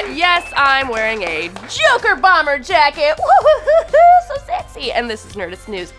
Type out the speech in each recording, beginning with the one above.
not, yes, I'm wearing a Joker bomber jacket. Woo-hoo-hoo-hoo, so sexy. And this is Nerdist News.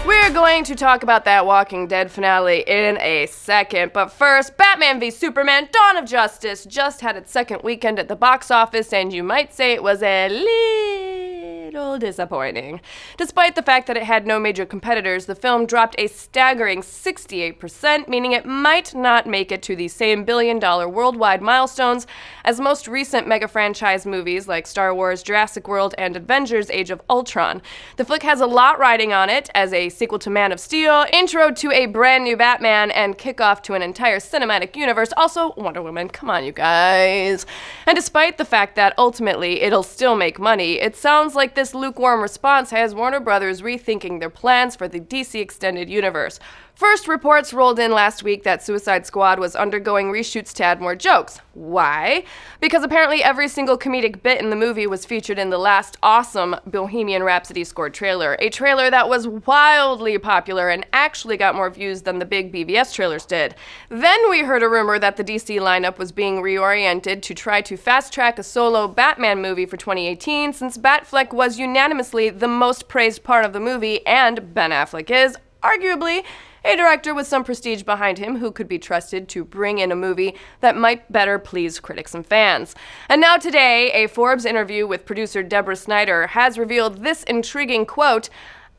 We're going to talk about that Walking Dead finale in a second, but first, Batman v Superman: Dawn of Justice just had its second weekend at the box office, and you might say it was a little disappointing. Despite the fact that it had no major competitors, the film dropped a staggering 68%, meaning it might not make it to the same billion-dollar worldwide milestones as most recent mega-franchise movies like Star Wars, Jurassic World, and Avengers: Age of Ultron. The flick has a lot riding on it as a sequel to Man of Steel, intro to a brand new Batman, and kickoff to an entire cinematic universe. Also, Wonder Woman, come on you guys. And despite the fact that ultimately it'll still make money, it sounds like this lukewarm response has Warner Brothers rethinking their plans for the DC Extended Universe. First, reports rolled in last week that Suicide Squad was undergoing reshoots to add more jokes. Why? Because apparently every single comedic bit in the movie was featured in the last awesome Bohemian Rhapsody scored trailer, a trailer that was wildly popular and actually got more views than the big BVS trailers did. Then we heard a rumor that the DC lineup was being reoriented to try to fast-track a solo Batman movie for 2018, since Batfleck was unanimously the most praised part of the movie, and Ben Affleck is, arguably, a director with some prestige behind him who could be trusted to bring in a movie that might better please critics and fans. And now today, a Forbes interview with producer Deborah Snyder has revealed this intriguing quote: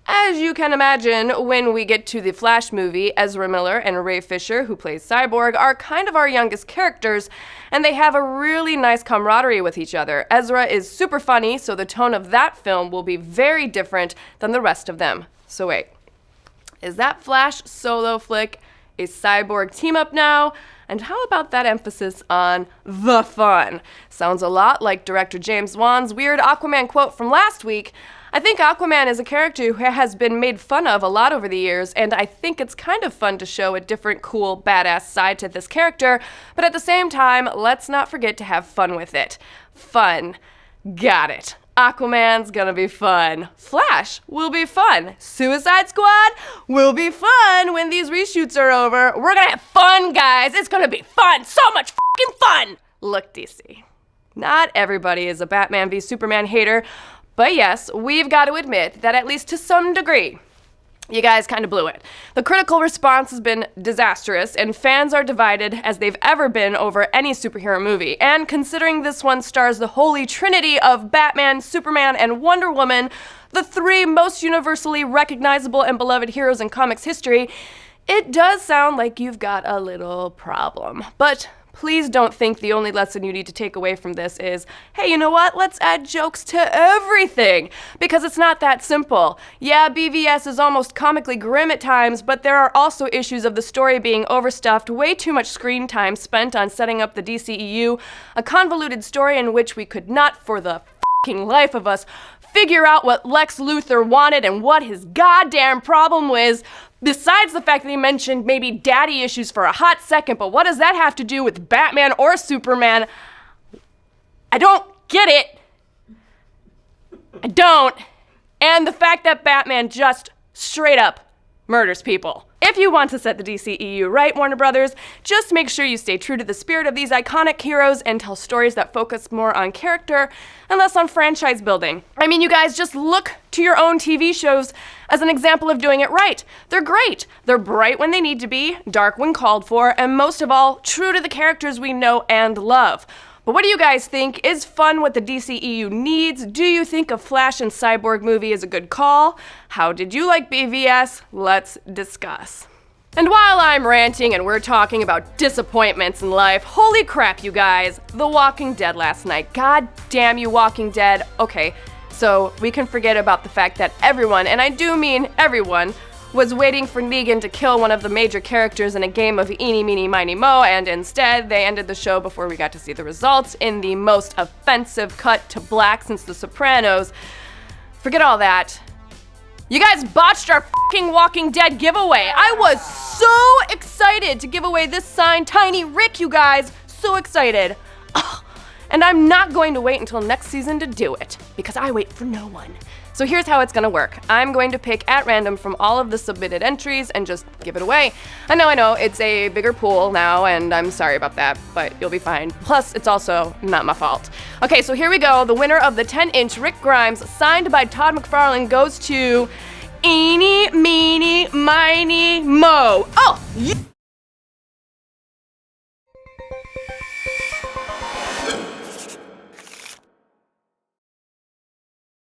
"As you can imagine, when we get to the Flash movie, Ezra Miller and Ray Fisher, who plays Cyborg, are kind of our youngest characters, and they have a really nice camaraderie with each other. Ezra is super funny, so the tone of that film will be very different than the rest of them." So wait. Is that Flash solo flick a Cyborg team-up now? And how about that emphasis on the fun? Sounds a lot like director James Wan's weird Aquaman quote from last week. "I think Aquaman is a character who has been made fun of a lot over the years, and I think it's kind of fun to show a different, cool, badass side to this character, but at the same time, let's not forget to have fun with it." Fun. Got it. Aquaman's gonna be fun. Flash will be fun. Suicide Squad will be fun when these reshoots are over. We're gonna have fun, guys. It's gonna be fun. So much fucking fun. Look, DC. Not everybody is a Batman v Superman hater, but yes, we've got to admit that at least to some degree, you guys kind of blew it. The critical response has been disastrous, and fans are divided as they've ever been over any superhero movie. And considering this one stars the holy trinity of Batman, Superman, and Wonder Woman, the three most universally recognizable and beloved heroes in comics history, it does sound like you've got a little problem. But please don't think the only lesson you need to take away from this is, hey, you know what? Let's add jokes to everything. Because it's not that simple. Yeah, BVS is almost comically grim at times, but there are also issues of the story being overstuffed, way too much screen time spent on setting up the DCEU, a convoluted story in which we could not for the f***ing life of us figure out what Lex Luthor wanted and what his goddamn problem was. Besides the fact that he mentioned maybe daddy issues for a hot second, but what does that have to do with Batman or Superman? I don't get it. I don't. And the fact that Batman just straight up murders people. If you want to set the DCEU right, Warner Brothers, just make sure you stay true to the spirit of these iconic heroes and tell stories that focus more on character and less on franchise building. I mean, you guys, just look to your own TV shows as an example of doing it right. They're great. They're bright when they need to be, dark when called for, and most of all, true to the characters we know and love. But what do you guys think? Is fun what the DCEU needs? Do you think a Flash and Cyborg movie is a good call? How did you like BVS? Let's discuss. And while I'm ranting and we're talking about disappointments in life, holy crap, you guys, The Walking Dead last night. God damn you, Walking Dead. Okay, so we can forget about the fact that everyone, and I do mean everyone, was waiting for Negan to kill one of the major characters in a game of eeny, meeny, miny, mo, and instead they ended the show before we got to see the results in the most offensive cut to black since The Sopranos. Forget all that. You guys botched our fucking Walking Dead giveaway. I was so excited to give away this signed Tiny Rick, you guys. So excited. Ugh. And I'm not going to wait until next season to do it, because I wait for no one. So here's how it's gonna work. I'm going to pick at random from all of the submitted entries and just give it away. I know, it's a bigger pool now, and I'm sorry about that, but you'll be fine. Plus, it's also not my fault. Okay, so here we go. The winner of the 10-inch Rick Grimes, signed by Todd McFarlane, goes to Eeny, Meeny, Miny, Mo. Oh,